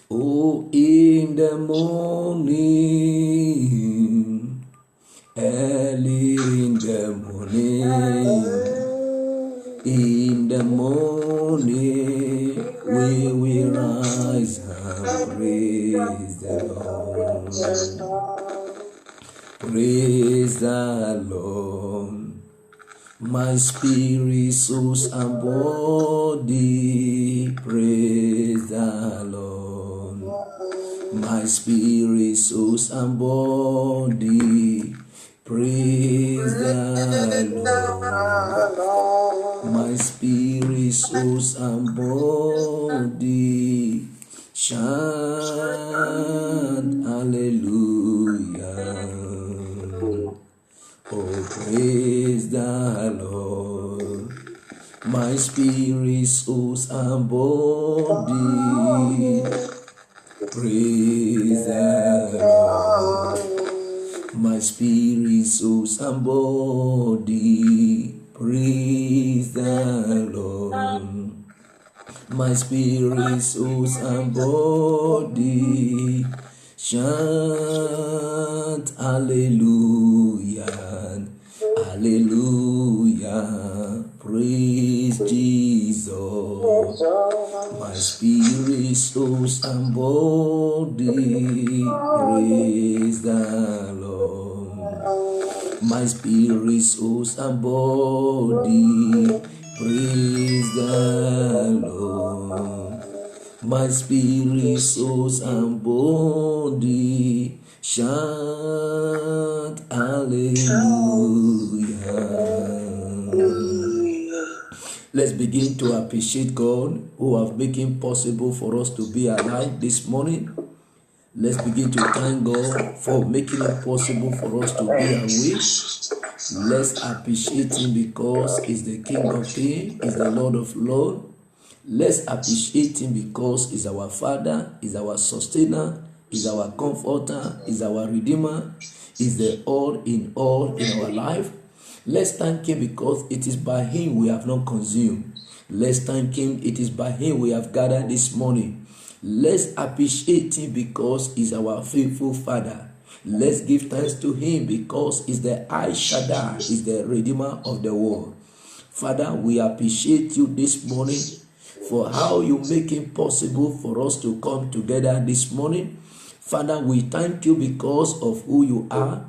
Oh, in the morning, early in the morning, we will rise and praise the Lord. Praise the Lord. My spirit, soul, and body, praise the Lord. My spirit, soul, and body, praise the Lord. My spirit, soul, and body, chant hallelujah. Oh, praise the Lord. My spirit, soul, and body, praise the Lord. My spirit, soul, and body, praise the Lord. My spirit, soul, and body, chant hallelujah, hallelujah, praise Jesus. My spirit, soul, and body, praise the Lord. My spirit, soul, and body, praise the Lord. My spirit, soul, and body, chant hallelujah. Let's begin to appreciate God who have made it possible for us to be alive this morning. Let's begin to thank God for making it possible for us to be awake. Let's appreciate Him because He's the King of Kings, He's the Lord of Lords. Let's appreciate Him because He's our Father, He's our sustainer, He's our comforter, He's our redeemer, He's the all in our life. Let's thank Him because it is by Him we have not consumed. Let's thank Him, it is by Him we have gathered this morning. Let's appreciate Him because He's our faithful Father. Let's give thanks to Him because He's the I Shaddai, He's the Redeemer of the world. Father, we appreciate You this morning for how You make it possible for us to come together this morning. Father, we thank You because of who You are.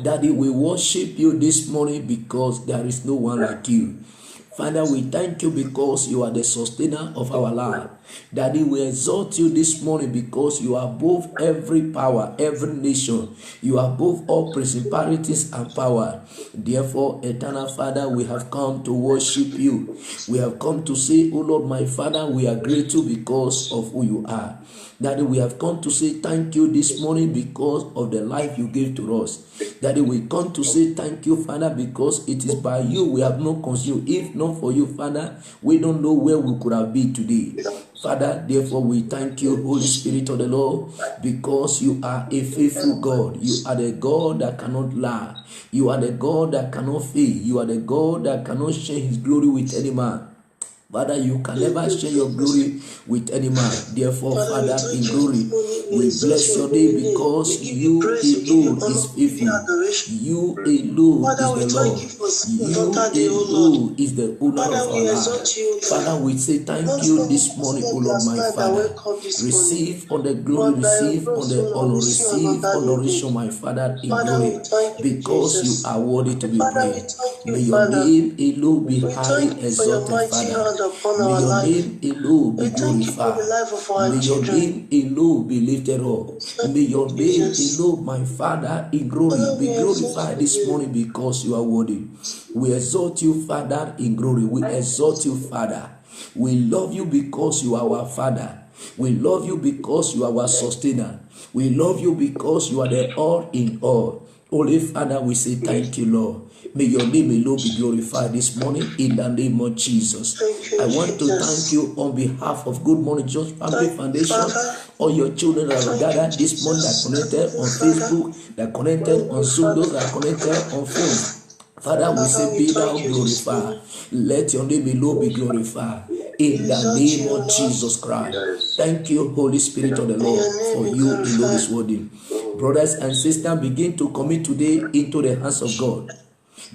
Daddy, we worship You this morning because there is no one like You. Father, we thank You because You are the sustainer of our life. Daddy, we exalt You this morning because You are above every power, every nation. You are above all principalities and power. Therefore, eternal Father, we have come to worship You. We have come to say, oh Lord, my Father, we are grateful because of who You are. Daddy, we have come to say thank You this morning because of the life You gave to us. Daddy, we come to say thank You, Father, because it is by You we have not consumed. If not for You, Father, we don't know where we could have been today. Father, therefore we thank You, Holy Spirit of the Lord, because You are a faithful God. You are the God that cannot lie. You are the God that cannot fail. You are the God that cannot share His glory with any man. Father, You can never share Your glory with any man. Therefore, Father, in glory, we bless Your name because You alone is faithful. You alone is the Lord. You alone is the owner of our life. Father, we say thank You this morning, O Lord, my Father. Receive all the glory, receive all the honor, receive adoration, my Father, in glory, because You are worthy to be praised. May Your name alone be highly exalted, Father. May Your name alone be glorified. May Your name alone be lifted up. May Your name alone, my Father, in glory, be glorified this morning because You are worthy. We exalt You, Father, in glory. We exalt You, Father. We love You because You are our Father. We love You because You are our sustainer. We love You because You are the all in all. Holy Father, we say thank You, Lord. May Your name alone be glorified this morning in the name of Jesus. I want to thank You on behalf of Good Morning Church Family Foundation. All Your children that are gathered this morning, that are connected on Facebook, that are connected on Zoom, those that are connected on phone. Father, we say, be Thou glorified. Let Your name alone be glorified. in the name of Jesus Christ. Thank you, Holy Spirit of the Lord, for you alone is worthy. Brothers and sisters, begin to commit today into the hands of God.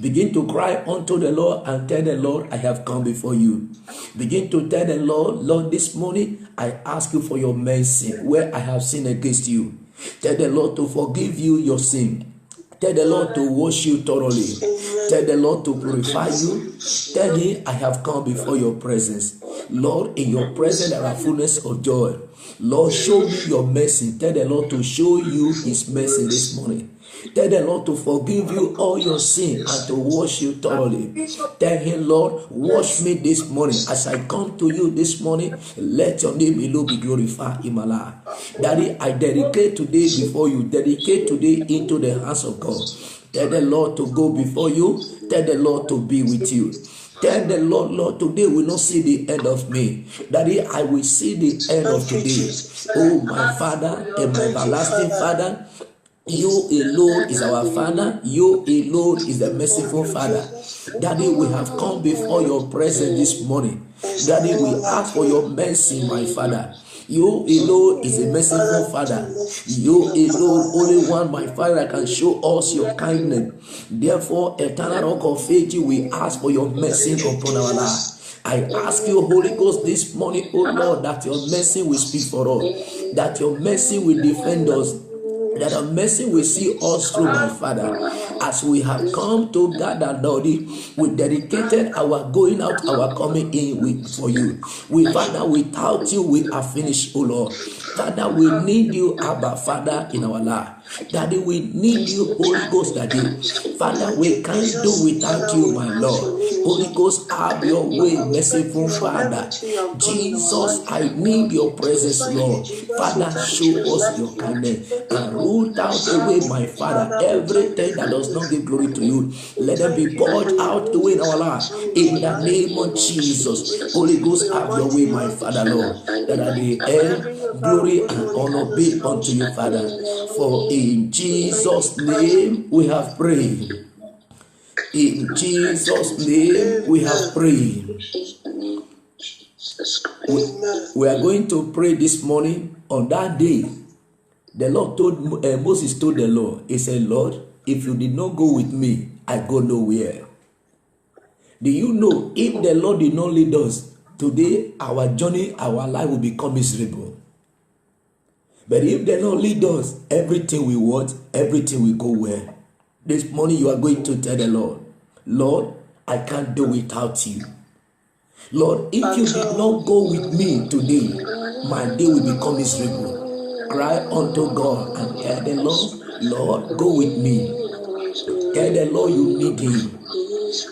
Begin to cry unto the Lord and tell the Lord, I have come before you. Begin to tell the Lord, Lord, this morning I ask you for your mercy where I have sinned against you. Tell the Lord to forgive you your sin. Tell the Lord to wash you thoroughly. Tell the Lord to purify you. Tell him, I have come before your presence. Lord, in your presence there are fullness of joy. Lord, show me your mercy. Tell the Lord to show you his mercy this morning. Tell the Lord to forgive you all your sin and to wash you thoroughly. Tell him, Lord, wash me this morning. As I come to you this morning, let your name alone be glorified in my life. Daddy, I dedicate today before you. Dedicate today into the hands of God. Tell the Lord to go before you. Tell the Lord to be with you. Tell the Lord, Lord, today will not see the end of me. Daddy, I will see the end of today. Oh, my Father and my everlasting Father, you alone is our Father. You alone is the merciful Father. Daddy, we have come before your presence this morning. Daddy, we ask for your mercy, my Father. You alone is a merciful Father. You alone, only one, my Father, can show us your kindness. Therefore, eternal rock of faith, we ask for your mercy upon our life. I ask you, Holy Ghost, this morning, oh Lord, that your mercy will speak for us, that your mercy will defend us, that your mercy will see us through, my Father. As we have come to gather, Lord, we dedicated our going out, our coming in for you. Father, without you, we are finished, oh Lord. Father, we need you, Abba, Father, in our life. Daddy, we need you, Holy Ghost, Daddy. Father, we can't do without you, my Lord. Holy Ghost, have your way, merciful Father. Jesus, I need your presence, Lord. Father, show us your kindness and root out away, my Father, everything that does not give glory to you. Let them be poured out away in our life. In the name of Jesus, Holy Ghost, have your way, my Father, Lord. That at the end, glory and honor be unto you, Father. For in Jesus' name we have prayed. In Jesus' name we have prayed. We are going to pray this morning. On that day, the Lord told Moses told the Lord, he said, Lord, if you did not go with me, I go nowhere. Do you know, if the Lord did not lead us, today our journey, our life will become miserable. But if the Lord lead us, everything we want, everything will go well. This morning you are going to tell the Lord, Lord, I can't do without you. Lord, if you did not go with me today, my day will become miserable. Cry unto God and tell the Lord, Lord, go with me. Tell the Lord you need him.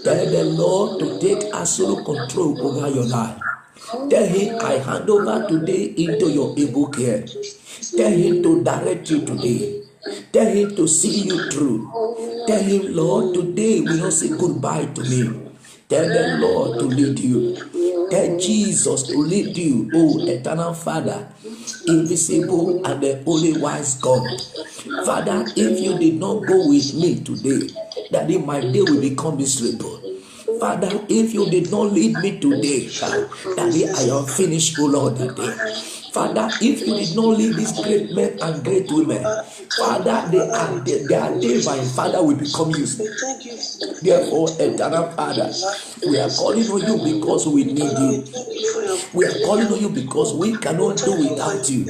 Tell the Lord to take absolute control over your life. Tell him, I hand over today into your able care. Tell him to direct you today. Tell him to see you through. Tell him, Lord, today will not say goodbye to me. Tell the Lord to lead you. Tell Jesus to lead you, oh eternal Father, invisible and the only wise God. Father, if you did not go with me today, that my day will become miserable. Father, if you did not lead me today, that I am finished, oh Lord, that day. Father, if you did not lead these great men and great women, Father, their day, my Father, will become useless. Therefore, eternal Father, we are calling on you because we need you. We are calling on you because we cannot do without you.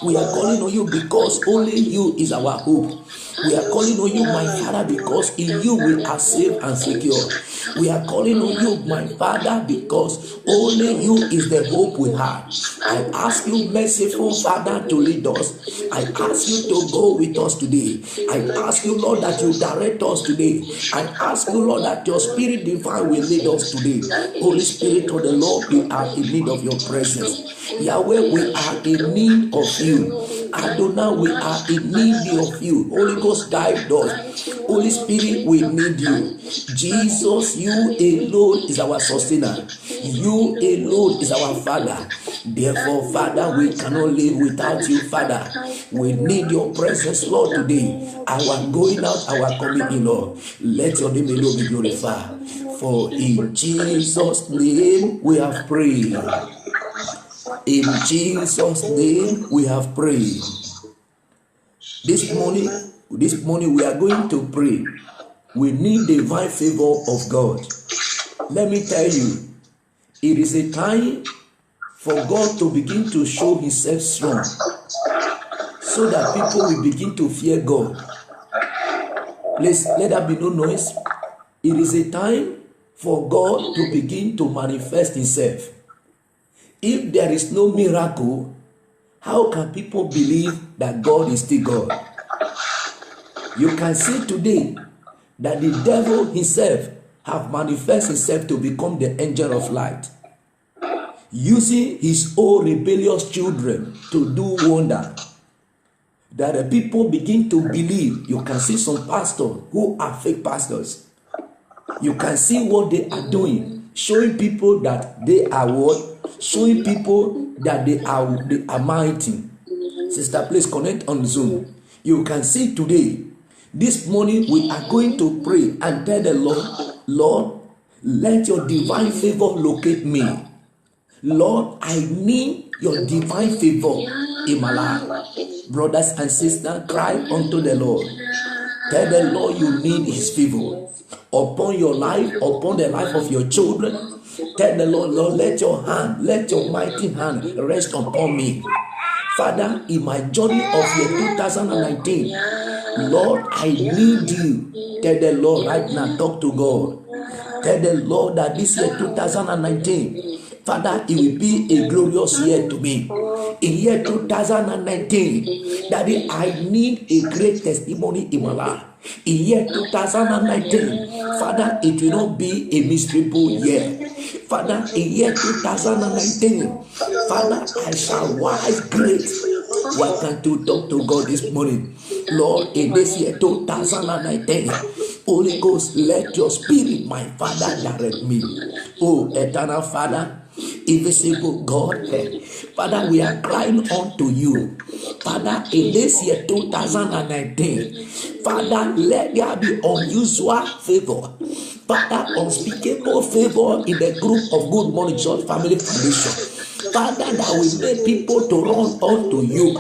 We are calling on you because only you is our hope. We are calling on you, my Father, because in you we are safe and secure. We are calling on you, my Father, because only you is the hope we have. I ask you, merciful Father, to lead us. I ask you to go with us today. I ask you, Lord, that you direct us today. I ask you, Lord, that your Spirit divine will lead us today. Holy Spirit of the Lord, we are in need of your presence. Yahweh, we are in need of you. Adonai, we are in need of you. Holy Ghost, guide us. Holy Spirit, we need you. Jesus, you alone is our sustainer. You alone is our Father. Therefore, Father, we cannot live without you, Father. We need your presence, Lord, today. Our going out, our coming in, Lord. Let your name alone be glorified. For in Jesus' name we have prayed. In Jesus' name we have prayed. This morning we are going to pray. We need divine favor of God. Let me tell you, it is a time for God to begin to show himself strong, so that people will begin to fear God. Please, let there be no noise. It is a time for God to begin to manifest himself. If there is no miracle, how can people believe that God is still God? You can see today that the devil himself have manifested himself to become the angel of light, using his own rebellious children to do wonder, that the people begin to believe. You can see some pastors who are fake pastors. You can see what they are doing, showing people that they are what? Showing people that they are mighty. Sister, please connect on Zoom. You can see today, this morning we are going to pray and tell the Lord, Lord, let your divine favor locate me. Lord, I need your divine favor in my life. Brothers and sisters, cry unto the Lord. Tell the Lord you need his favor upon your life, upon the life of your children. Tell the Lord, Lord, let your hand, let your mighty hand rest upon me. Father, in my journey of year 2019, Lord, I need you. Tell the Lord right now, talk to God. Tell the Lord that this year 2019, Father, it will be a glorious year to me. In year 2019, Daddy, I need a great testimony in my life. In year 2019, Father, it will not be a miserable year. Father, in year 2019, Father, I shall rise great. Why can't you talk to God this morning? Lord, in this year 2019, Holy Ghost, let your spirit, my Father, direct me. Oh, eternal Father, invisible God, Father, we are crying unto you. Father, in this year 2019, Father, let there be unusual favor. Father, unspeakable favor in the group of Good Morning Church Family Foundation. Father, that will make people to run unto you.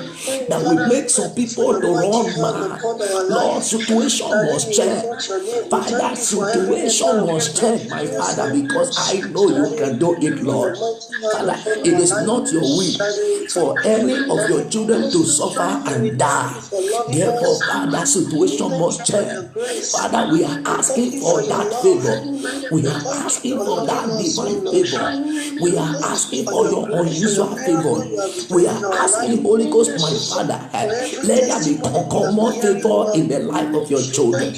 That will make some people to run mad. Lord, situation must change. Father, situation must change, my Father, because I know you can do it, Lord. Father, it is not your will for any of your children to suffer and die. Therefore, Father, situation must change. Father, we are asking for that favor. We are asking for that divine favor. We are asking for your unusual favor. We are asking, Holy Ghost, my Father, let there be common favor in the life of your children.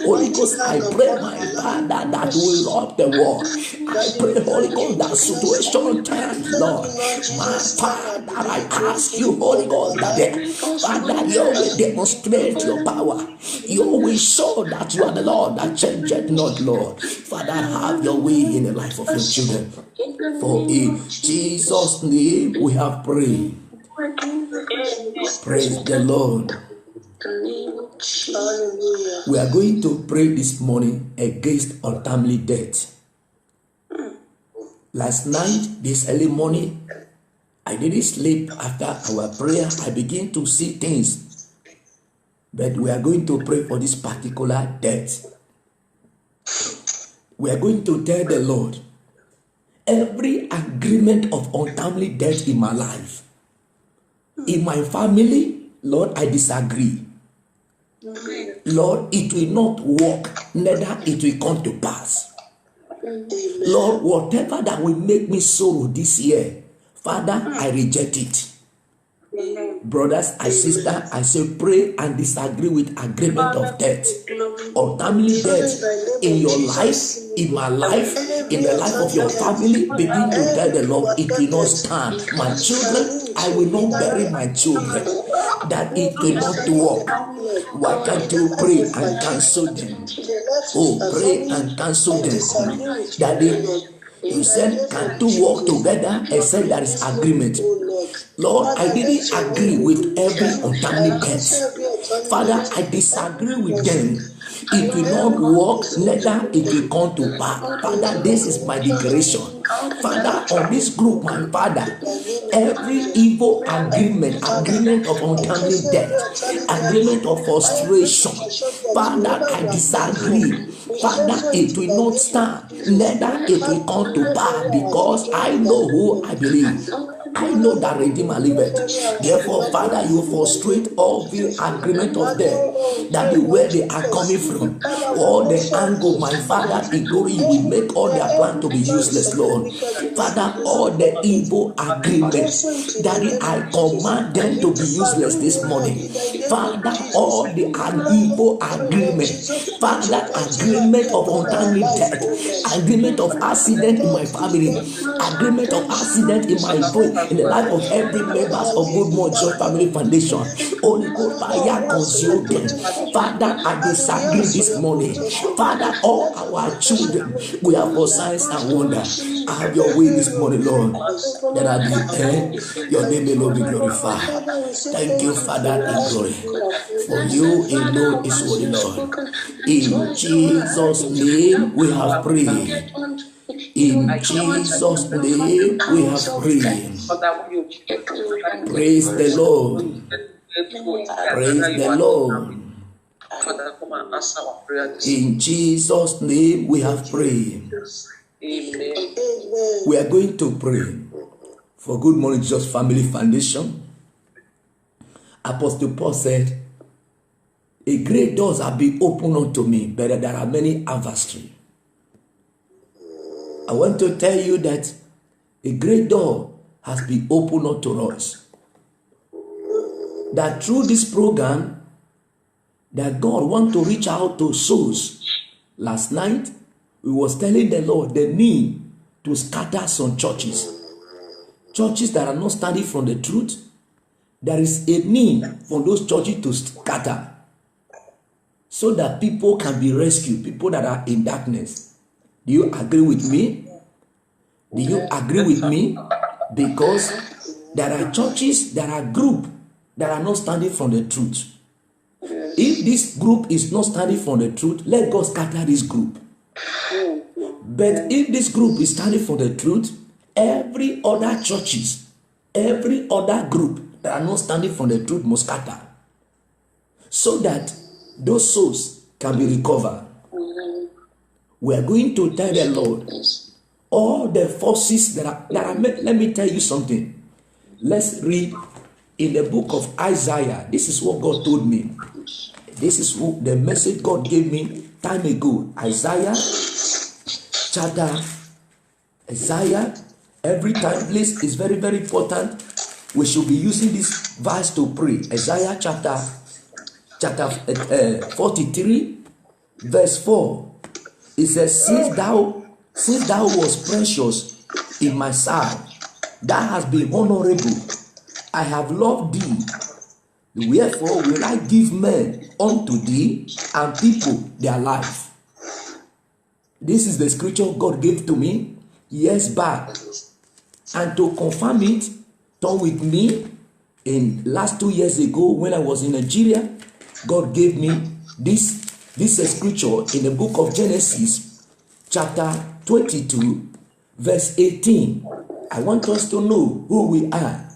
Holy Ghost, I pray, my Father, that we love the world. I pray, Holy Ghost, that situation turns, Lord. My Father, I ask you, Holy Ghost, that Father, you will demonstrate your power. You will show that you are the Lord that changeth not, Lord. Father, have your way in the life of your children. For in Jesus' name we have prayed. Praise the Lord. We are going to pray this morning against untimely death. Last night, this early morning, I didn't sleep. After our prayer, I began to see things. But we are going to pray for this particular death. We are going to tell the Lord, every agreement of untimely death in my life, in my family, Lord, I disagree. Lord, it will not work, neither it will come to pass. Lord, whatever that will make me sorrow this year, Father, I reject it. Brothers and sisters, I say pray and disagree with agreement of death, untimely death in your life, in my life, in the life of your family. Begin to tell the Lord, it will not stand. My children, I will not bury my children, that it will not work. Why can't you pray and cancel them? Oh, pray and cancel them. That you said, can two walk together except there is agreement? Lord, I didn't agree with every untimely death. Father, I disagree with them. it will not work, neither it will come to pass. Father, this is my declaration. Father, on this group, my Father, every evil agreement of untangling death, agreement of frustration, Father, I disagree. Father, it will not stand, neither it will come to pass, because I know who I believe. I know that Redeemer liveth. Therefore, Father, you frustrate all the agreement of them, that the where they are coming from, all the angle, my Father, in glory, you will make all their plan to be useless, Lord. Father, all the evil agreements, Daddy, I command them to be useless this morning. Father, all the evil agreements, Father, agreement of untangling death, agreement of accident in my family, agreement of accident in my in the life of every members of Good Morning Joy Family Foundation. Holy Ghost fire consume them. Father, I disagree this morning. Father, all our children, we are for signs and wonder. Have your way this morning, Lord. That at the end, your name alone be glorified. Thank you, Father, in glory. For you alone is holy, Lord. In Jesus' name we have prayed. In Jesus' name we have prayed. Praise the Lord. Praise the Lord. In Jesus' name we have prayed. We are going to pray for Good Morning Jesus Family Foundation. Apostle Paul said, a great doors have been opened unto me, but there are many adversaries. I want to tell you that a great door has been opened unto us. That through this program, that God wants to reach out to souls. Last night, we was telling the Lord the need to scatter some churches. Churches that are not standing from the truth. There is a need for those churches to scatter, so that people can be rescued, people that are in darkness. Do you agree with me? Do you agree with me? Because there are churches, there are groups that are not standing from the truth. If this group is not standing for the truth, let God scatter this group. But if this group is standing for the truth, every other churches, every other group that are not standing for the truth must scatter, so that those souls can be recovered. We are going to tell the Lord all the forces that are let me tell you something. Let's read in the book of Isaiah. This is what God told me. This is the message God gave me time ago. Isaiah chapter. Isaiah. Every time, please, is very, very important. We should be using this verse to pray. Isaiah chapter 43, verse 4. It says, since thou was precious in my sight, thou hast been honorable. I have loved thee. Wherefore will I give men unto thee, and people their life. This is the scripture God gave to me years back. And to confirm it, turn with me in last 2 years ago when I was in Nigeria. God gave me this scripture in the book of Genesis, chapter 22, verse 18. I want us to know who we are.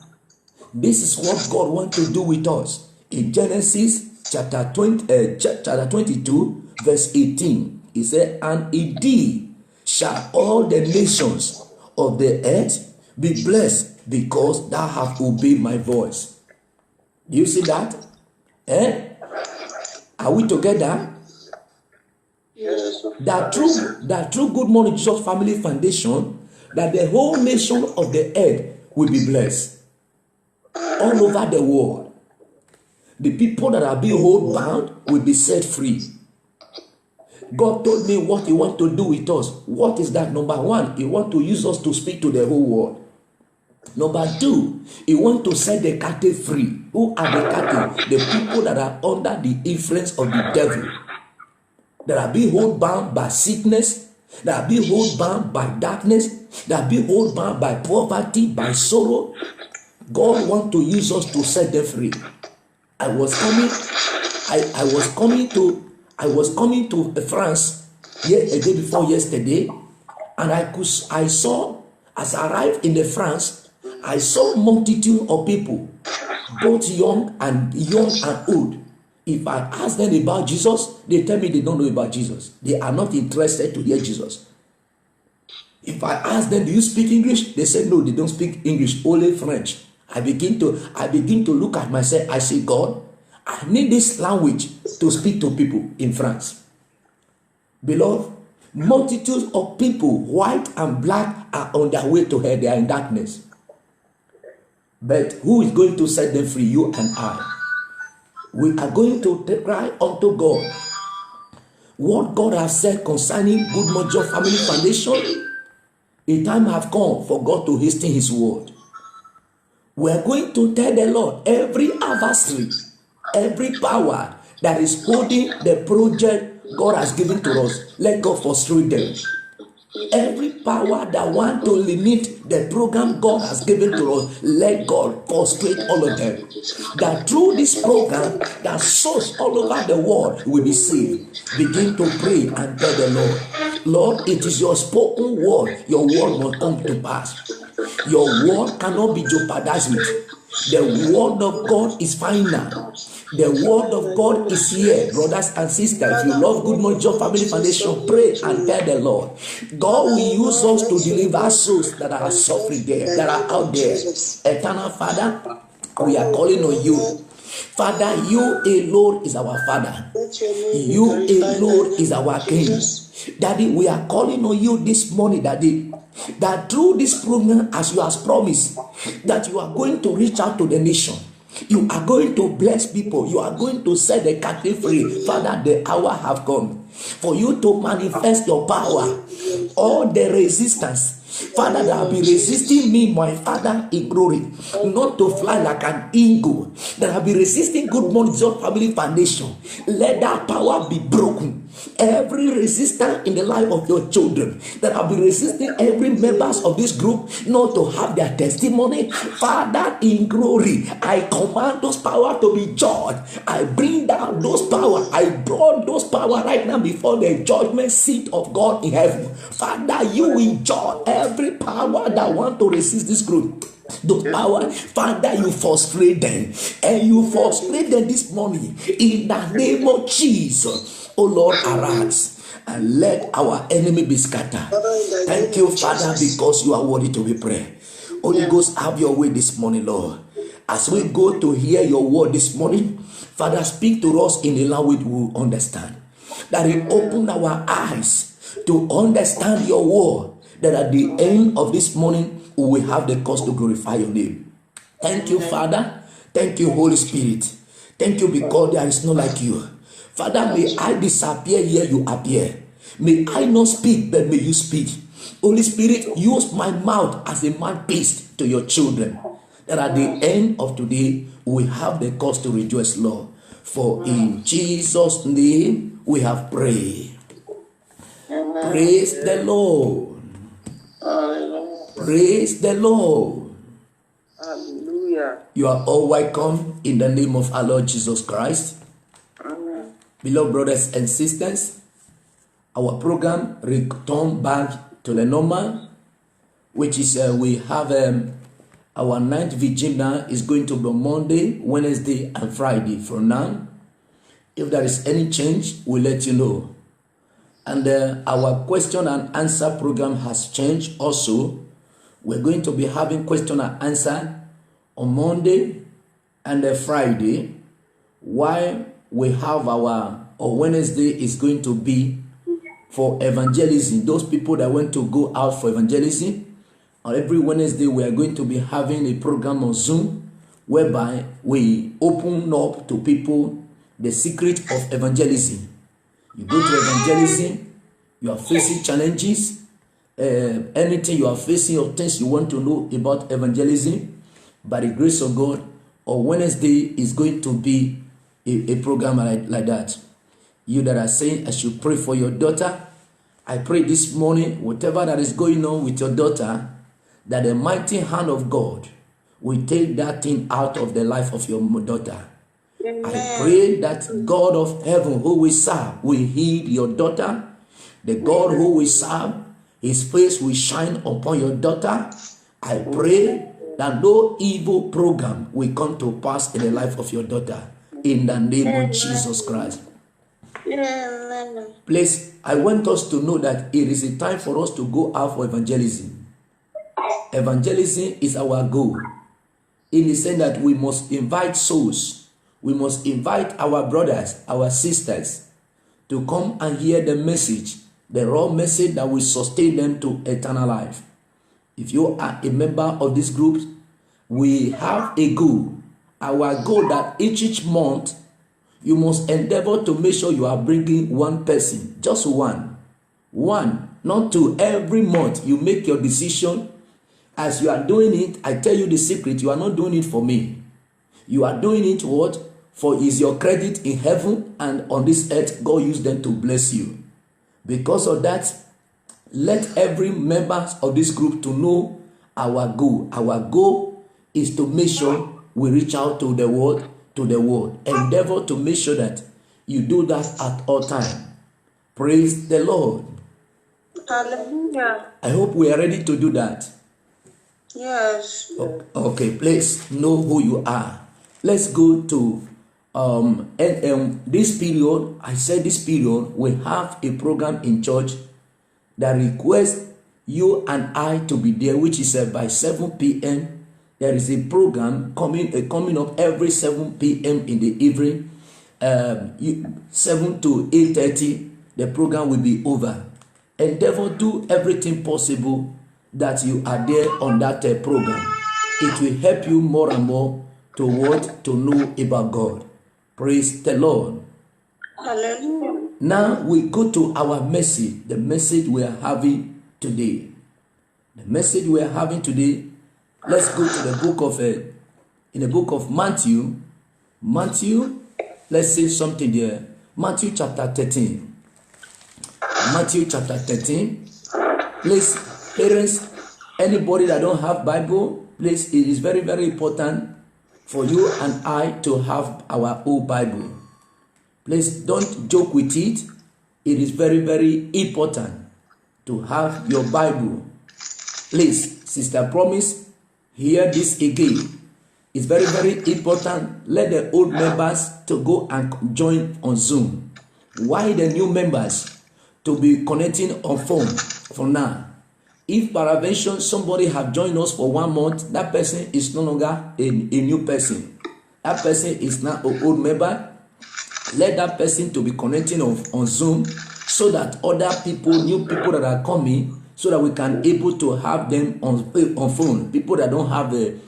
This is what God wants to do with us. In Genesis chapter 22, verse 18, he said, and indeed shall all the nations of the earth be blessed, because thou hast obeyed my voice. Do you see that? Are we together? Yes. That through Good Morning Jesus Family Foundation, that the whole nation of the earth will be blessed. All over the world. The people that are being hold bound will be set free. God told me what he wants to do with us. What is that? Number one, he wants to use us to speak to the whole world. Number two, he wants to set the captive free. Who are the captive? The people that are under the influence of the devil. That are being hold bound by sickness. That are being hold bound by darkness. That are being hold bound by poverty, by sorrow. God wants to use us to set them free. I was coming to I was coming to France a day before yesterday, and I saw, as I arrived in the France, I saw multitude of people, both young and old. If I ask them about Jesus, they tell me they don't know about Jesus. They are not interested to hear Jesus. If I ask them, do you speak English? They say no, they don't speak English, only French. I begin to look at myself. I say, God, I need this language to speak to people in France. Beloved, multitudes of people, white and black, are on their way to hell. They are in darkness. But who is going to set them free? You and I. We are going to cry unto God. What God has said concerning Good Mojo Family Foundation, a time have come for God to hasten His word. We are going to tell the Lord, every adversary, every power that is holding the project God has given to us, let God frustrate them. Every power that want to limit the program God has given to us, let God frustrate all of them. That through this program, that souls all over the world will be saved. Begin to pray and tell the Lord, Lord, it is your spoken word. Your word must come to pass. Your word cannot be jeopardized with. The word of God is final. The word of God is here, brothers and sisters. If you love Good Mojo Family Foundation, pray and tell the Lord, God will use us to deliver souls that are suffering there, that are out there. Eternal Father, we are calling on you. Father, you alone is our Father. You alone is our King. Daddy, we are calling on you this morning, Daddy, that through this program, as you have promised, that you are going to reach out to the nation. You are going to bless people. You are going to set the captive free. Father, the hour have come for you to manifest your power. All the resistance, Father, that have been resisting me, my Father, in glory, not to fly like an eagle, that have been resisting Good Mojo Family Foundation, let that power be broken. Every resistance in the life of your children that have been resisting every members of this group not to have their testimony, Father, in glory, I command those power to be judged. I bring down those power. I brought those power right now before the judgment seat of God in heaven. Father, you will judge every power that want to resist this group. Those power, Father, you frustrate them, and you frustrate them this morning in the name of Jesus. Oh Lord, arise and let our enemy be scattered. Thank you, Father, because you are worthy to be praised. Holy Ghost, have your way this morning, Lord. As we go to hear your word this morning, Father, speak to us in a language we will understand. That it open our eyes to understand your word, that at the end of this morning, we will have the cause to glorify your name. Thank you, Father. Thank you, Holy Spirit. Thank you because there is no like you. Father, may I disappear here, you appear. May I not speak, but may you speak. Holy Spirit, use my mouth as a mouthpiece to your children, that at the end of today, we have the cause to rejoice, Lord. For in Jesus' name, we have prayed. Praise the Lord. Praise the Lord. Hallelujah. You are all welcome in the name of our Lord Jesus Christ. Amen. Beloved brothers and sisters, our program return back to the normal, which is we have our 9th vigil now is going to be Monday, Wednesday, and Friday from now. If there is any change, we'll let you know. And our question and answer program has changed also. We're going to be having question and answer on Monday and Friday, while we have our, or Wednesday is going to be for evangelism. Those people that want to go out for evangelism, on every Wednesday we are going to be having a program on Zoom whereby we open up to people the secret of evangelism. You go to evangelism, you are facing challenges, anything you are facing or things you want to know about evangelism, by the grace of God, on Wednesday is going to be a program like that. You that are saying I should pray for your daughter, I pray this morning, whatever that is going on with your daughter, that the mighty hand of God will take that thing out of the life of your daughter. I pray that God of heaven who we serve will heal your daughter. The God who we serve, his face will shine upon your daughter. I pray that no evil program will come to pass in the life of your daughter. In the name of Jesus Christ. Please, I want us to know that it is a time for us to go out for evangelism. Evangelism is our goal. In the sense that we must invite souls. We must invite our brothers, our sisters to come and hear the message, the raw message that will sustain them to eternal life. If you are a member of this group, we have a goal. Our goal that each month you must endeavor to make sure you are bringing one person, just one, not two. Every month you make your decision. As you are doing it, I tell you the secret, you are not doing it for me. You are doing it what? For is your credit in heaven, and on this earth, God used them to bless you. Because of that, let every member of this group to know our goal. Our goal is to make sure we reach out to the world, Endeavor to make sure that you do that at all times. Praise the Lord. Hallelujah. I hope we are ready to do that. Yes. Okay, please know who you are. Let's go to this period. I said this period we have a program in church that requests you and I to be there, which is by 7 p.m. There is a program coming up every 7 p.m. in the evening, 7 to 8:30. The program will be over. Endeavor do everything possible that you are there on that program. It will help you more and more to know about God. Praise the Lord. Hallelujah. Now we go to our message, the message we are having today. The message we are having today, let's go to the book of Matthew. Matthew, let's say something there. Matthew chapter 13. Matthew chapter 13. Please, parents, anybody that don't have Bible, please, it is very, very important for you and I to have our own Bible. Please don't joke with it. It is very, very important to have your Bible. Please, Sister Promise, hear this again. It's very, very important. Let the old members to go and join on Zoom. Why the new members to be connecting on phone for now? If peradventure somebody have joined us for 1 month, that person is no longer a new person. That person is now an old member. Let that person to be connecting on Zoom so that other people, new people that are coming, so that we can able to have them on phone. People that don't have the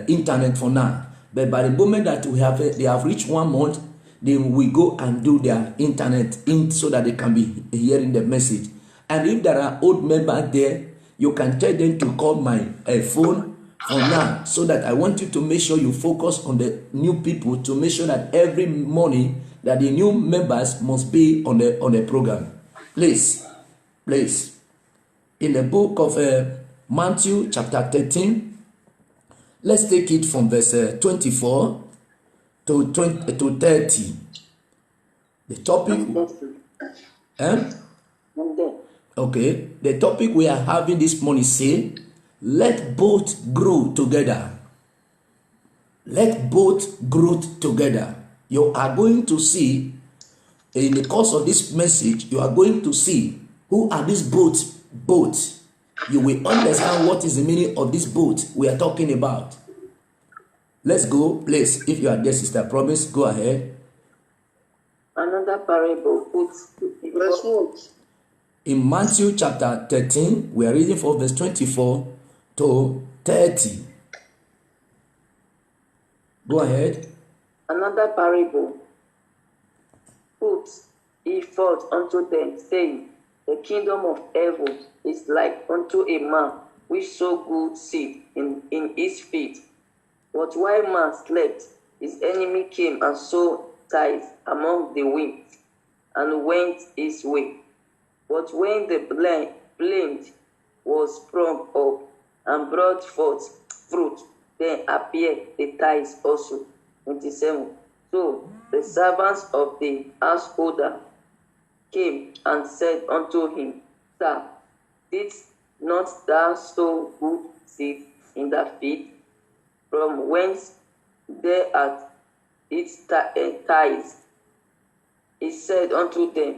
internet for now. But by the moment that they have reached 1 month, then we go and do their internet in so that they can be hearing the message. And if there are old members there, you can tell them to call my phone for now, so that I want you to make sure you focus on the new people, to make sure that every morning that the new members must be on the program. Please, in the book of Matthew chapter 13, let's take it from verse 24 to 30. The topic. Okay, the topic we are having this morning say, let both grow together. Let both grow together. You are going to see, in the course of this message, you are going to see who are these both. You will understand what is the meaning of this both we are talking about. Let's go, please. If you are there, Sister Promise, go ahead. Another parable. Verse 1. In Matthew chapter 13, we are reading from verse 24 to 30. Go ahead. Another parable. Put he forth unto them, saying, the kingdom of heaven is like unto a man which sowed good seed in his field. But while man slept, his enemy came and sowed tares among the wheat, and went his way. But when the blade was sprung up and brought forth fruit, then appeared the tares also. 27. So the servants of the householder came and said unto him, Sir, didst not thou sow good seed in the field? From whence there are its tithes? He said unto them,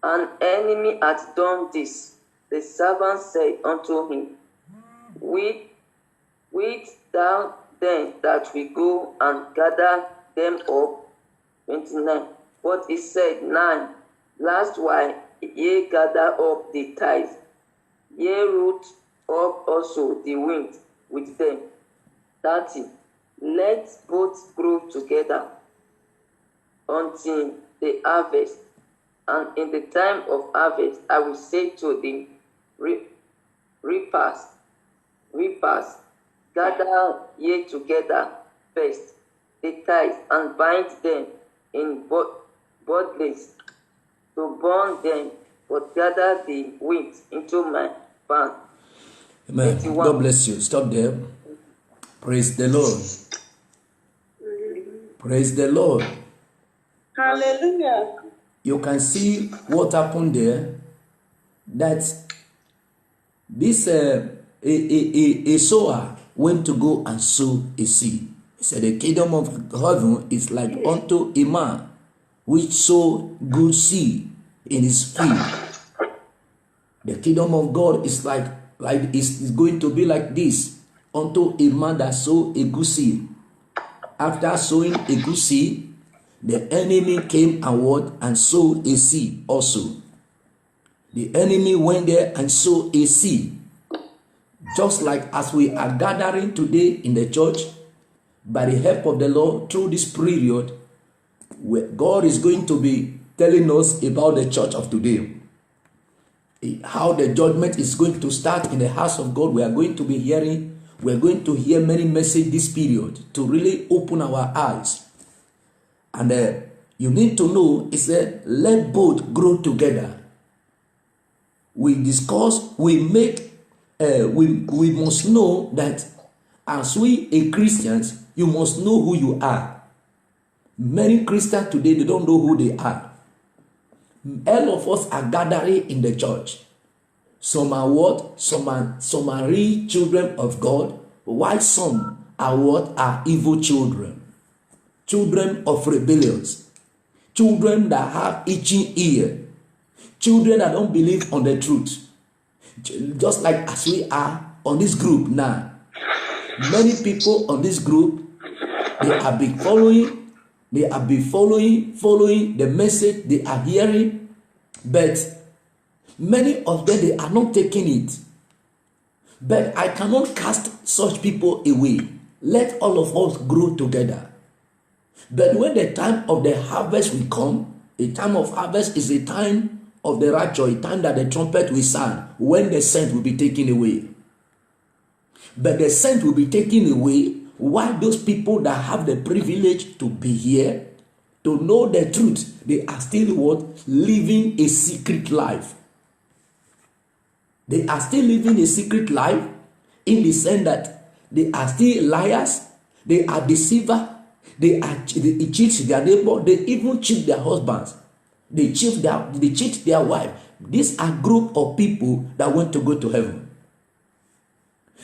An enemy hath done this. The servant said unto him, Wilt thou then that we go and gather them up? 29. But he said, 9. Last while ye gather up the tithes, ye root up also the wind with them. 30. Let both grow together until the harvest. And in the time of harvest I will say to the reapers, gather ye together first the tithes, and bind them in bundles to burn them, but gather the wheat into my barn. Amen. 81. God bless you. Stop there. Praise the Lord. Praise the Lord. Hallelujah. You can see what happened there. That this a sower went to go and sow a seed. He said, the kingdom of heaven is like unto a man which sow good seed in his field. The kingdom of God is like is going to be like this unto a man that sow a good seed. After sowing a good seed, the enemy came and what? And sowed a seed also. The enemy went there and sowed a seed. Just like as we are gathering today in the church, by the help of the Lord, through this period, where God is going to be telling us about the church of today. How the judgment is going to start in the house of God. We are going to be hearing, we are going to hear many messages this period to really open our eyes. And you need to know, it said, let both grow together. We discuss, we make, we must know that as we a Christians, you must know who you are. Many Christians today, they don't know who they are. All of us are gathering in the church. Some are what? Some are real children of God, while some are what? Are evil children. Children of rebellions. Children that have itching ear. Children that don't believe on the truth. Just like as we are on this group now. Many people on this group, they have been following the message they are hearing, but many of them, they are not taking it. But I cannot cast such people away. Let all of us grow together. But when the time of the harvest will come, a time of harvest is a time of the rapture, a time that the trumpet will sound, when the scent will be taken away. But the scent will be taken away while those people that have the privilege to be here, to know the truth, they are still what? Living a secret life. They are still living a secret life in the sense that they are still liars, they are deceivers, they cheat their neighbor, they even cheat their husbands, they cheat their wife. These are group of people that want to go to heaven.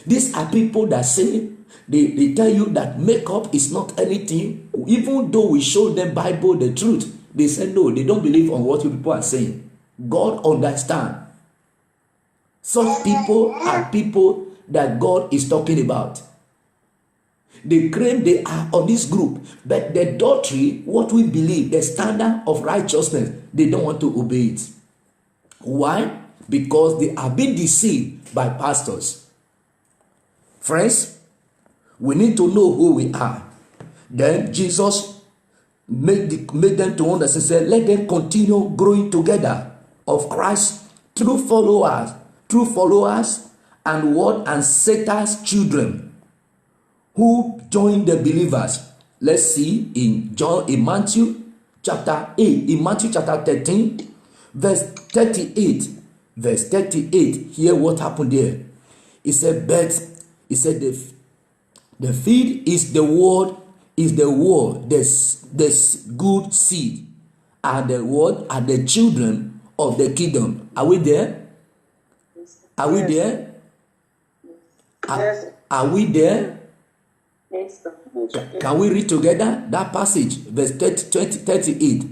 These are people that say, they tell you that makeup is not anything. Even though we show them Bible, the truth, they say no, they don't believe on what you people are saying. God understands. Such people are people that God is talking about. They claim they are on this group, but the doctrine, what we believe, the standard of righteousness, they don't want to obey it. Why? Because they are being deceived by pastors. Friends, we need to know who we are. Then Jesus made them to understand, said, let them continue growing together of Christ, true followers, and what? And Satan's children who join the believers. Let's see in Matthew chapter 8, in Matthew chapter 13, verse 38. Verse 38, hear what happened there. He said, the field is the word is the word, this good seed, are the word, are the children of the kingdom. Are we there? Are we there? Are we there? Yes, sir. Can we read together that passage, verse 38?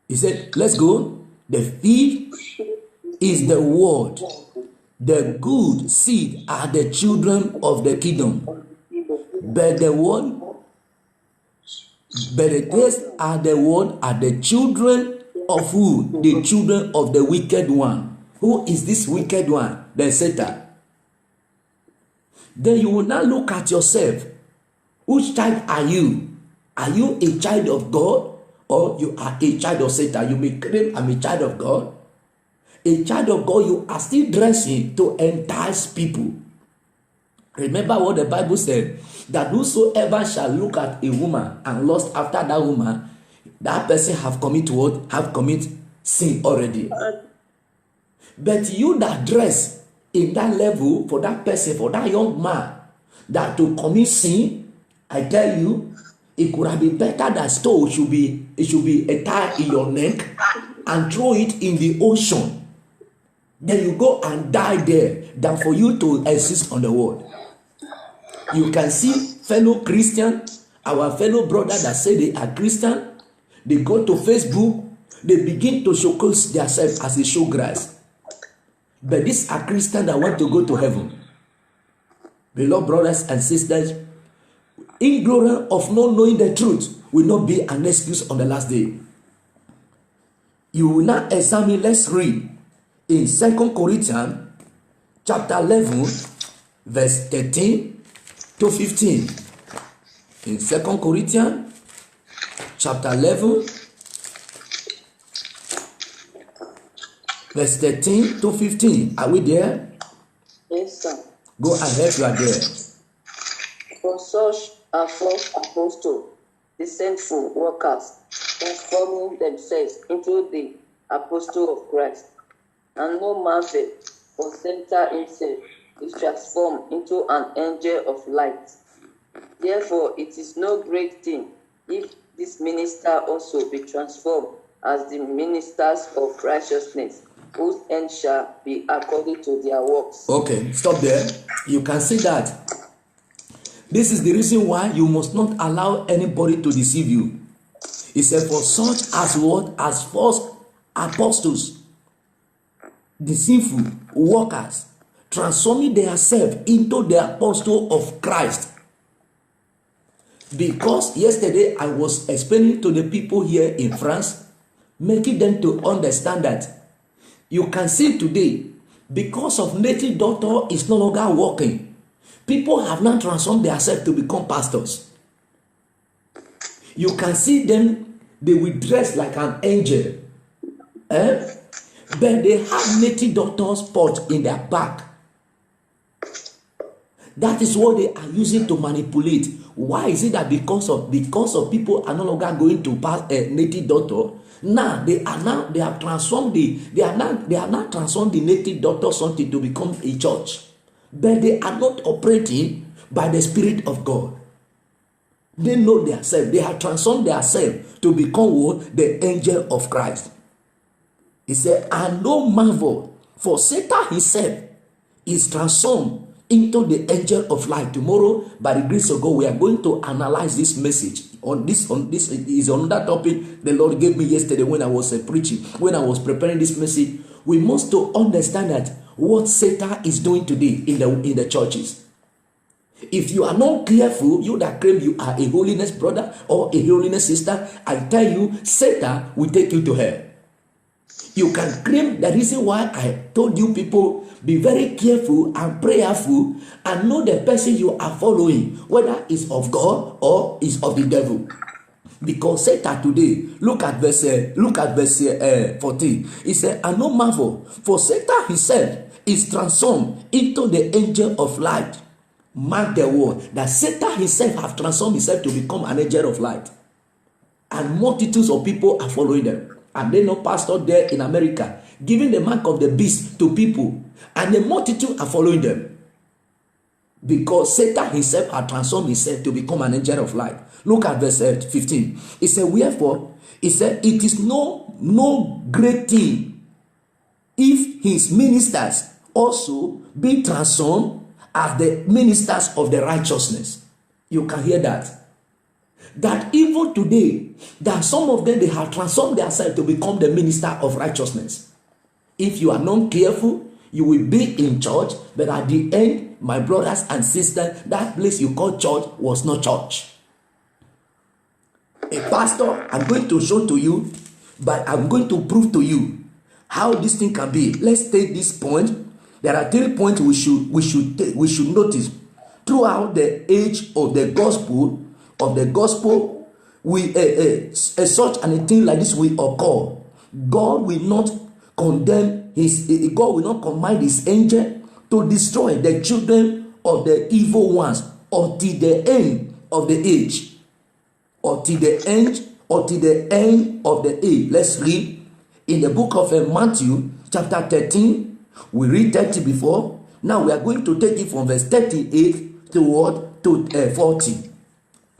He said, let's go. The seed is the word. The good seed are the children of the kingdom. But the taste are the word are the children of who? The children of the wicked one. Who is this wicked one? The Satan. Then you will now look at yourself. Which child are you? Are you a child of God or you are a child of Satan? You may claim I'm a child of God. A child of God, you are still dressing to entice people. Remember what the Bible said, that whosoever shall look at a woman and lust after that woman, that person have committed what? Have committed sin already. But you that dress in that level for that person, for that young man, that to commit sin, I tell you, it could have been better that stone should be a tie in your neck and throw it in the ocean. Then you go and die there than for you to exist on the world. You can see fellow Christian, our fellow brother that say they are Christian, they go to Facebook, they begin to showcase themselves as a showgrass. But these are Christians that want to go to heaven. Beloved brothers and sisters, ignorance of not knowing the truth will not be an excuse on the last day. You will now examine, let's read in 2 Corinthians chapter 11, verse 13 to 15. In 2 Corinthians chapter 11, verse 13 to 15. Are we there? Yes, sir. Go ahead, you are there. For such are false apostles, deceitful workers, transforming themselves into the apostle of Christ. And no marvel, for Satan himself is transformed into an angel of light. Therefore, it is no great thing if this minister also be transformed as the ministers of righteousness, whose end shall be according to their works. Okay, stop there. You can see that. This is the reason why you must not allow anybody to deceive you. He said, for such as what? As false apostles, deceitful workers, transforming themselves into the apostle of Christ. Because yesterday I was explaining to the people here in France, making them to understand that you can see today, because of native doctor is no longer working, people have now transformed themselves to become pastors. You can see them, they will dress like an angel. But they have native doctor spot in their back. That is what they are using to manipulate. Why is it that because of people are no longer going to pass a native doctor? Now they have transformed they are now transformed the native doctor something to become a church. But they are not operating by the Spirit of God. They know themselves. They have transformed themselves to become what? The angel of Christ. He said, and no marvel, for Satan himself is transformed into the angel of light. Tomorrow, by the grace of God, we are going to analyze this message. On this is another topic the Lord gave me yesterday when I was preaching, when I was preparing this message. We must to understand that what Satan is doing today in the churches. If you are not careful, you that claim you are a holiness brother or a holiness sister, I tell you, Satan will take you to hell. You can claim the reason why I told you people, be very careful and prayerful and know the person you are following, whether it's of God or is of the devil. Because Satan today, look at verse 14. He said, and no marvel, for Satan himself is transformed into the angel of light. Mark the word, that Satan himself have transformed himself to become an angel of light. And multitudes of people are following them. And they know pastor there in America giving the mark of the beast to people, and the multitude are following them. because Satan himself had transformed himself to become an angel of light. Look at verse 15. He said, wherefore, he said, it is no great thing if his ministers also be transformed as the ministers of the righteousness. You can hear that. That even today, that some of them, they have transformed themselves to become the minister of righteousness. If you are not careful, you will be in church, but at the end, my brothers and sisters, that place you call church was not church. A pastor, I'm going to show to you, but I'm going to prove to you how this thing can be. Let's take this point. There are 3 points we should notice throughout the age of the gospel. Such and a thing like this will occur. God will not condemn God will not command his angel to destroy the children of the evil ones until the end of the age. Until the end of the age. Let's read in the book of Matthew chapter 13. We read 30 before. Now we are going to take it from verse 38 to what? To 40.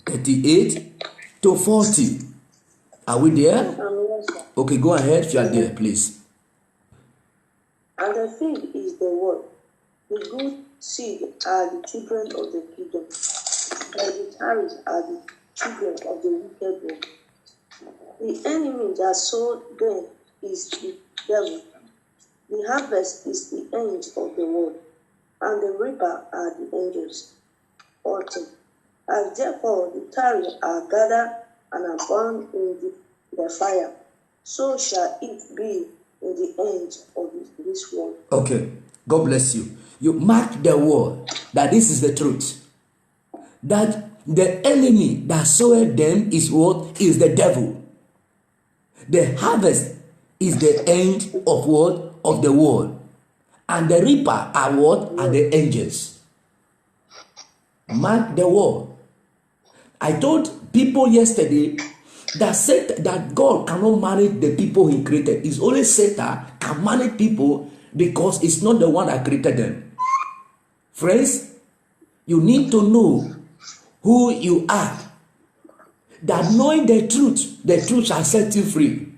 38 to 40. Are we there? Okay, go ahead if you are there, please. And the seed is the word. The good seed are the children of the kingdom, but the tares are the children of the wicked one. The enemy that sowed them is the devil. The harvest is the end of the world, and the reaper are the angels. 14. As therefore the tares are gathered and are burned in the fire, so shall it be in the end of this world. Okay, God bless you. You mark the word that this is the truth. That the enemy that sowed them is what? Is the devil. The harvest is the end of what? Of the world. And the reaper are what? Are the angels. Mark the word. I told people yesterday that God cannot manage the people he created. It's only Satan can manage people because it's not the one that created them. Friends, you need to know who you are. That knowing the truth shall set you free.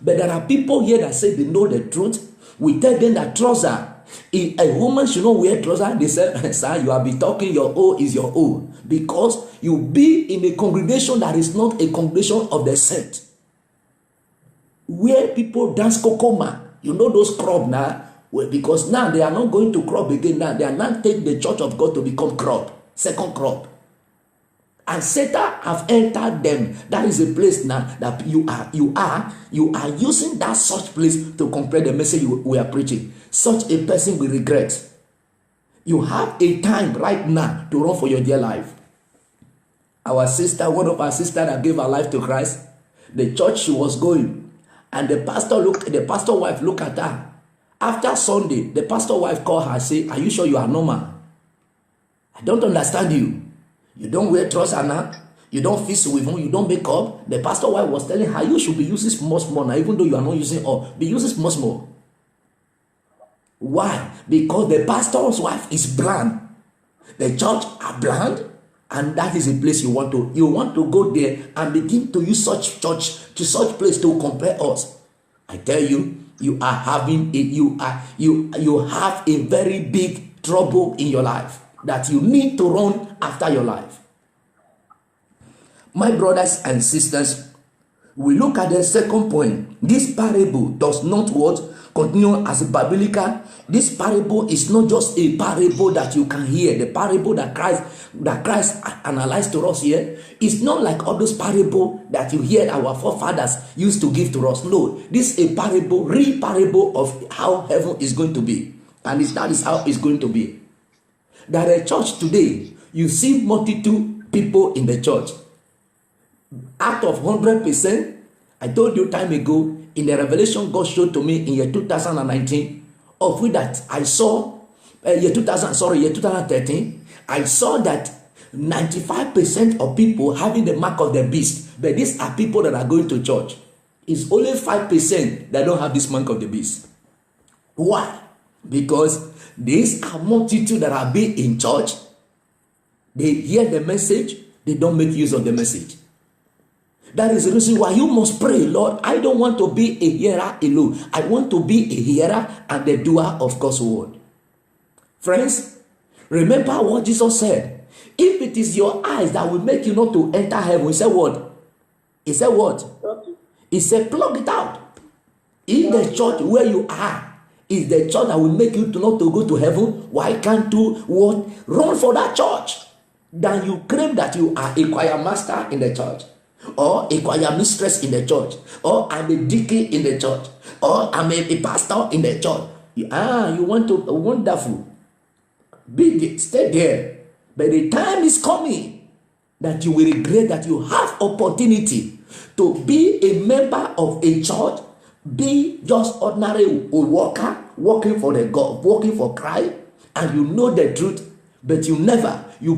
But there are people here that say they know the truth. We tell them that trouser, a woman should not wear trouser. They say, sir, you have been talking, your O is your O. Because you be in a congregation that is not a congregation of the saint. Where people dance kokoma. You know those crop now? Well, because now they are not going to crop again. Now they are not taking the church of God to become crop. Second crop. And Satan have entered them. That is a place now that you are using that such place to compare the message we are preaching. Such a person will regret. You have a time right now to run for your dear life. Our sister, one of our sisters that gave her life to Christ, the church she was going, and the pastor wife looked at her. After Sunday, the pastor wife called her and said, are you sure you are normal? I don't understand you. You don't wear trousers now. You don't fix with him. You don't make up. The pastor wife was telling her, you should be using small now, even though you are not using all. Be using small. Why? Because the pastor's wife is bland. The church are bland. And that is a place you want to go there and begin to use such church to such place to compare us. I tell you, you are having you have a very big trouble in your life that you need to run after your life. My brothers and sisters, we look at the second point. This parable does not continue as a biblical. This parable is not just a parable that you can hear. The parable that Christ analyzed to us here is not like all those parables that you hear our forefathers used to give to us. No, this is a parable, real parable of how heaven is going to be. And that is how it's going to be. That a church today, you see multitude people in the church. Out of 100%, I told you time ago, in the revelation God showed to me in year 2019, of which that I saw, year 2013, I saw that 95% of people having the mark of the beast, but these are people that are going to church. It's only 5% that don't have this mark of the beast. Why? Because these are multitude that are being in church, They hear the message, they don't make use of the message. That is the reason why you must pray, Lord, I don't want to be a hearer alone. I want to be a hearer and the doer of God's word. Friends, remember what Jesus said. If it is your eyes that will make you not to enter heaven, he said what? He said what? He said plug it out. In the church where you are, is the church that will make you to not to go to heaven. Why can't you what? Run for that church? Then you claim that you are a choir master in the church, or a choir mistress in the church, or I'm a deacon in the church, or I'm a pastor in the church. You want to wonderful. Stay there. But the time is coming that you will regret that you have opportunity to be a member of a church, be just ordinary worker, working for the God, working for Christ, and you know the truth, but you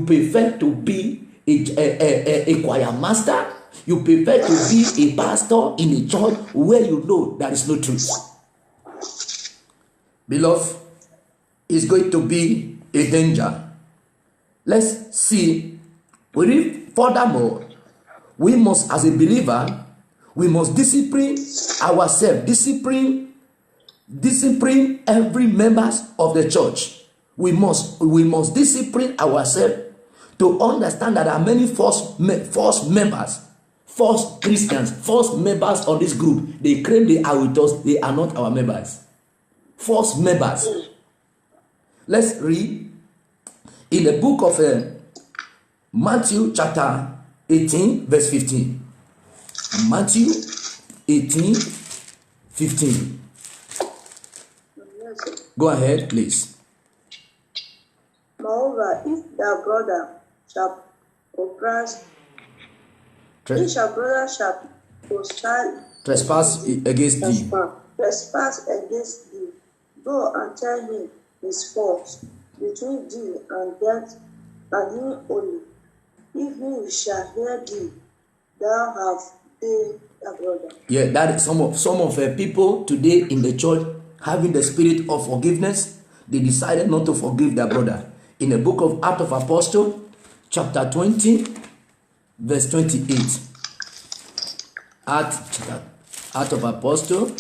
prefer to be a choir master, you prefer to be a pastor in a church where you know there is no truth. Beloved, it's going to be a danger. Let's see. Furthermore, we must, as a believer, we must discipline ourselves, discipline every members of the church. We must discipline ourselves to understand that there are many false members, false Christians, false members of this group. They claim they are with us, they are not our members. False members. Let's read in the book of Matthew chapter 18 verse 15. Matthew 18, 15. Go ahead, please. Moreover, if thy brother shall oppress, if thy brother shall trespass against thee, go and tell him his fault between thee and him only. If he shall hear thee, thou have paid thy brother. Yeah, that is some of people today in the church having the spirit of forgiveness. They decided not to forgive their brother. In the book of Acts of Apostles, chapter 20, verse 28. Acts of Apostles,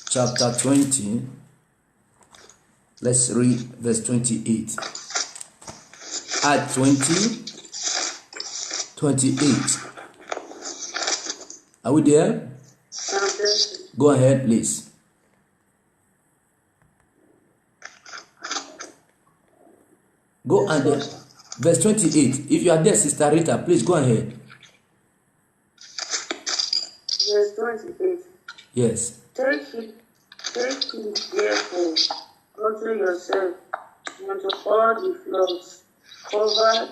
chapter 20. Let's read verse 28. Acts 20, 28. Are we there? Go ahead, please. Go and verse 28. If you are there, Sister Rita, please go ahead. Verse 28. Yes. Take it therefore unto yourself and to all the flocks over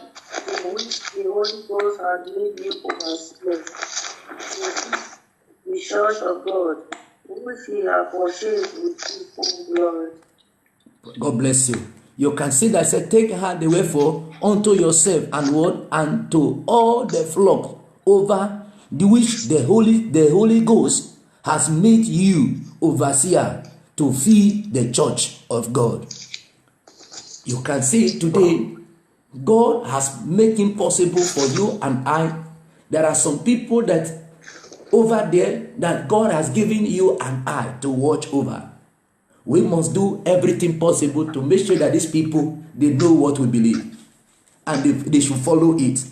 which the Holy Ghost had made you overseers, the church of God, which he hath purchased with his own blood. God bless you. You can see that said, take her the way for unto yourself and what? And to all the flock over the which the Holy Ghost has made you overseer to feed the church of God. You can see today, God has made it possible for you and I. There are some people that over there that God has given you and I to watch over. We must do everything possible to make sure that these people, they know what we believe and they should follow it.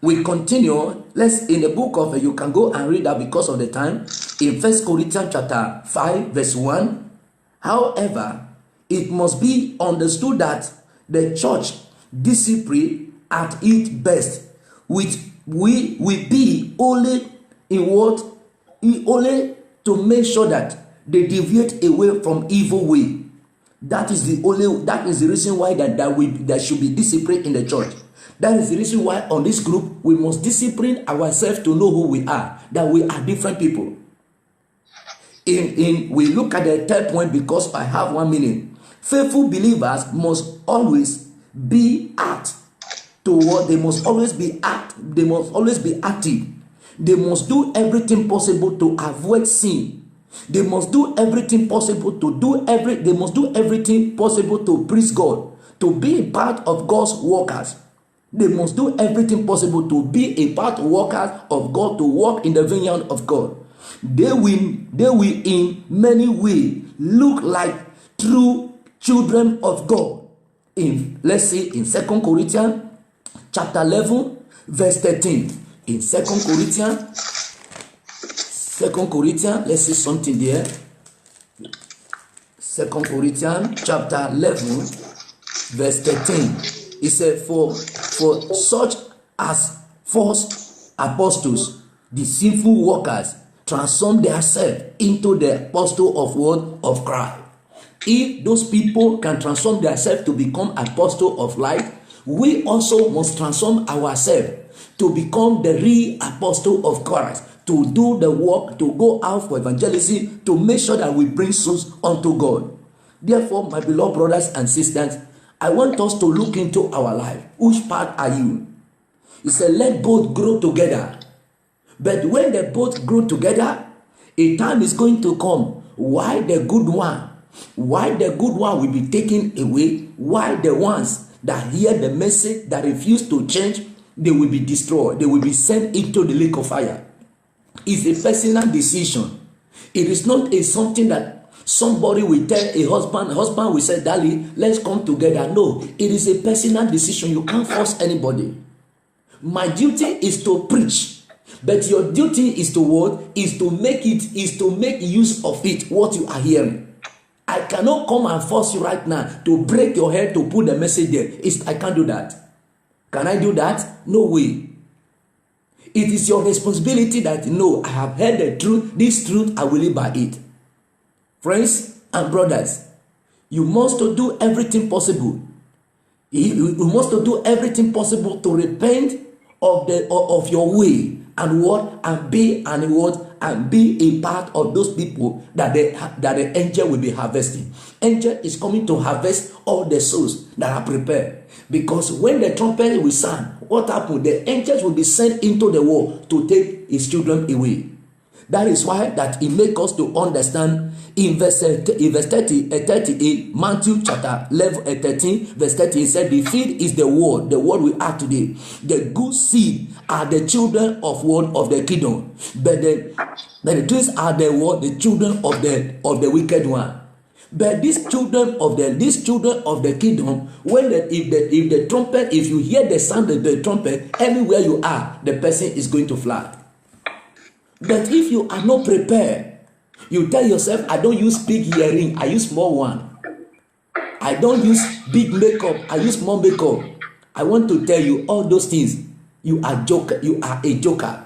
We continue. Let's in the book of, you can go and read that because of the time, in 1 Corinthians chapter 5 verse 1. However, it must be understood that the church discipline at its best, which we will be only in what? Only to make sure that they deviate away from evil way. That is the reason why there should be discipline in the church. That is the reason why on this group we must discipline ourselves to know who we are, that we are different people. We look at the third point because I have 1 minute. Faithful believers must always be they must always be active. They must do everything possible to avoid sin. They must do everything possible they must do everything possible to please God, to be a part of God's workers. They must do everything possible to be a part of workers of God, to work in the vineyard of God. They will in many ways look like true children of God. Let's see in 2 Corinthians chapter 11 verse 13. In 2 Corinthians, let's see something there. 2 Corinthians chapter 11 verse 13. It said, for such as false apostles, the sinful workers, transform themselves into the apostle of word of Christ. If those people can transform themselves to become apostle of light, we also must transform ourselves to become the real apostle of Christ, to do the work, to go out for evangelism, to make sure that we bring souls unto God. Therefore, my beloved brothers and sisters, I want us to look into our life. Which part are you? He said, let both grow together. But when they both grow together, a time is going to come. Why the good one will be taken away? Why the ones that hear the message, that refuse to change, they will be destroyed. They will be sent into the lake of fire. It's a personal decision. It is not something that somebody will tell a husband will say, darling, let's come together. No, it is a personal decision. You can't force anybody. My duty is to preach, but your duty is to what? Is to make use of it, what you are hearing. I cannot come and force you right now to break your head to put the message there. I can't do that. Can I do that? No way. It is your responsibility that, no, I have heard the truth. This truth, I will live by it. Friends and brothers, you must do everything possible. You must do everything possible to repent of your way and be a part of those people that the angel will be harvesting. Angel is coming to harvest all the souls that are prepared. Because when the trumpet will sound, what happened? The angels will be sent into the world to take his children away. That is why that it makes us to understand in verse 38, Matthew chapter 11, 13, verse 30, it said, the field is the word we are today. The good seed are the children of word of the kingdom, but the trees are the children of the wicked one. But these children of the kingdom, if you hear the sound of the trumpet, anywhere you are, the person is going to fly. But if you are not prepared, you tell yourself, I don't use big earring, I use small one. I don't use big makeup, I use small makeup. I want to tell you all those things. You are a joker.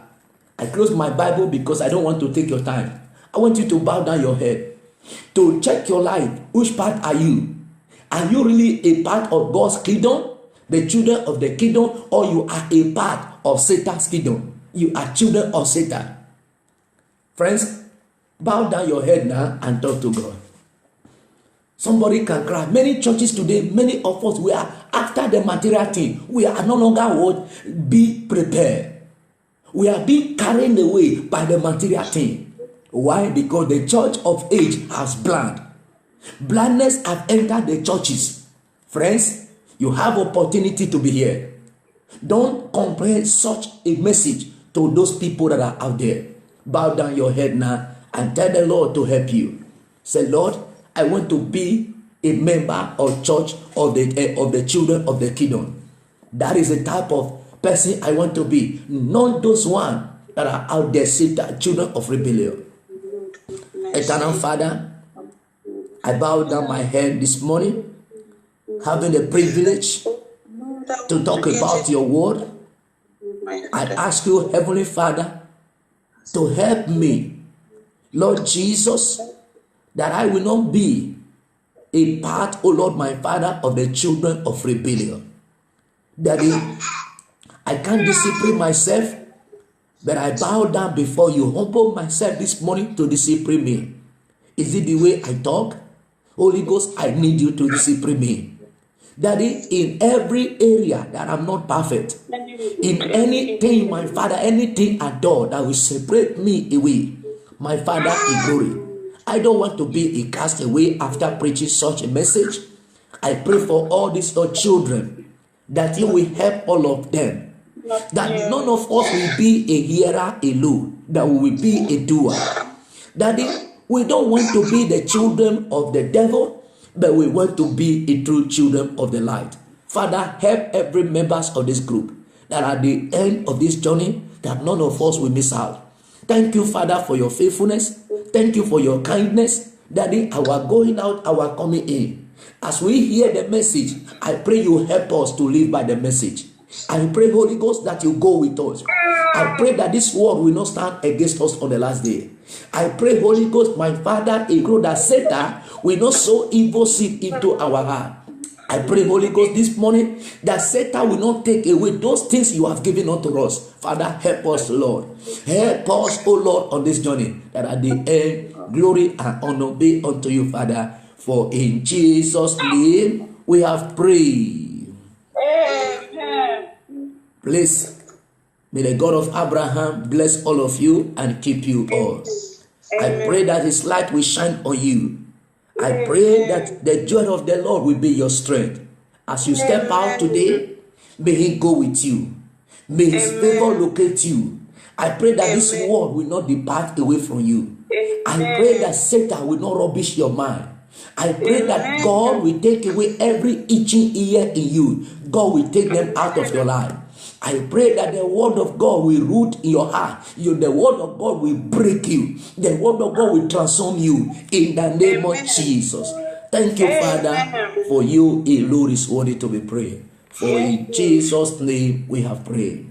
I close my Bible because I don't want to take your time. I want you to bow down your head, to check your life. Which part are you? Are you really a part of God's kingdom, the children of the kingdom, or you are a part of Satan's kingdom? You are children of Satan. Friends, bow down your head now and talk to God. Somebody can cry. Many churches today, many of us, we are after the material thing. We are no longer be prepared. We are being carried away by the material thing. Why? Because the church of age has blind. Blindness has entered the churches. Friends, you have opportunity to be here. Don't compare such a message to those people that are out there. Bow down your head now and tell the Lord to help you. Say, Lord, I want to be a member of church of the children of the kingdom. That is the type of person I want to be. Not those ones that are out there, children of rebellion. Eternal Father, I bow down my head this morning, having the privilege to talk about your word. I ask you, Heavenly Father, to help me, Lord Jesus, that I will not be a part, oh Lord, my Father, of the children of rebellion. Daddy, I can't discipline myself, but I bow down before you, humble myself this morning to discipline me. Is it the way I talk? Holy Ghost, I need you to discipline me. Daddy, in every area that I'm not perfect, in anything, my Father, anything at all that will separate me away, my Father in glory, I don't want to be a castaway after preaching such a message. I pray for all these children that you will help all of them. That none of us will be a hearer alone, that we will be a doer. Daddy, we don't want to be the children of the devil, but we want to be a true children of the light. Father, help every members of this group that at the end of this journey, that none of us will miss out. Thank you, Father, for your faithfulness. Thank you for your kindness. Daddy, our going out, our coming in. As we hear the message, I pray you help us to live by the message. I pray, Holy Ghost, that you go with us. I pray that this word will not stand against us on the last day. I pray, Holy Ghost, my Father, that Satan will not sow evil seed into our heart. I pray, Holy Ghost, this morning that Satan will not take away those things you have given unto us. Father, help us, Lord. Help us, O Lord, on this journey, that at the end, glory and honor be unto you, Father. For in Jesus' name we have prayed. Amen. Please, may the God of Abraham bless all of you and keep you all. I pray that his light will shine on you. I pray that the joy of the Lord will be your strength. As you step out today, may he go with you. May his favor locate you. I pray that this word will not depart away from you. I pray that Satan will not rubbish your mind. I pray that God will take away every itching ear in you. God will take them out of your life. I pray that the word of God will root in your heart. The word of God will break you. The word of God will transform you in the name of Jesus. Thank you, Father, for you alone is worthy to be praised. For in Jesus' name we have prayed.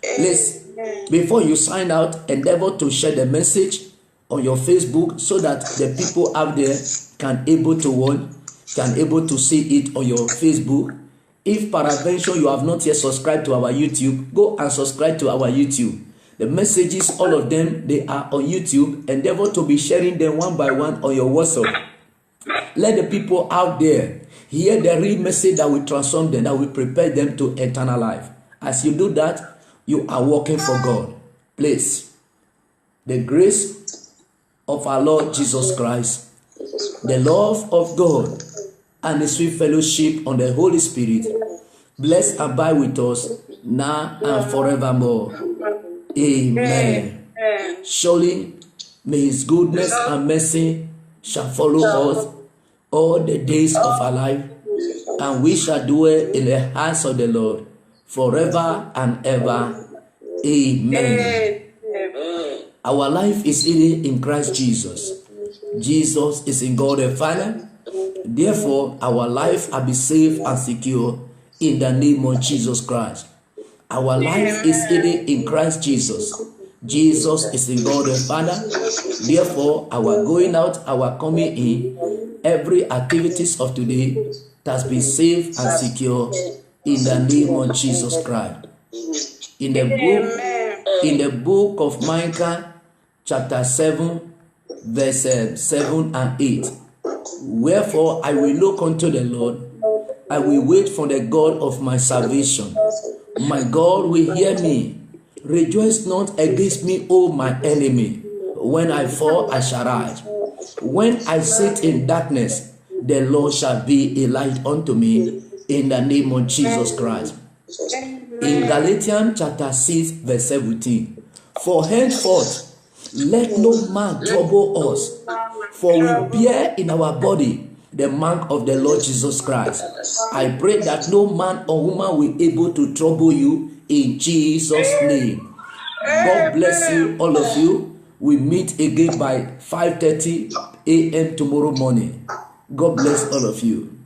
Please, before you sign out, endeavor to share the message on your Facebook so that the people out there can able to see it on your Facebook. If peradventure you have not yet subscribed to our YouTube, go and subscribe to our YouTube. The messages, all of them, they are on YouTube. Endeavor to be sharing them one by one on your WhatsApp. Let the people out there hear the real message that will transform them, that will prepare them to eternal life. As you do that, you are working for God. Please, the grace of our Lord Jesus Christ, the love of God, and the sweet fellowship on the Holy Spirit, bless and abide with us now and forevermore. Amen. Surely, may his goodness and mercy shall follow us all the days of our life, and we shall dwell in the house of the Lord forever and ever. Amen. Our life is hidden in Christ Jesus. Jesus is in God the Father. Therefore, our life will be safe and secure in the name of Jesus Christ. Our life is hidden in Christ Jesus. Jesus is in God the Father. Therefore, our going out, our coming in, every activities of today has been safe and secure in the name of Jesus Christ. In the book of Micah, chapter 7, verse 7 and 8. Wherefore I will look unto the Lord, I will wait for the God of my salvation. My God will hear me. Rejoice not against me, O my enemy. When I fall, I shall rise. When I sit in darkness, the Lord shall be a light unto me in the name of Jesus Christ. In Galatians chapter 6, verse 17. For henceforth, let no man trouble us, for we bear in our body the mark of the Lord Jesus Christ. I pray that no man or woman will be able to trouble you in Jesus' name. God bless you, all of you. We meet again by 5:30 a.m. tomorrow morning. God bless all of you.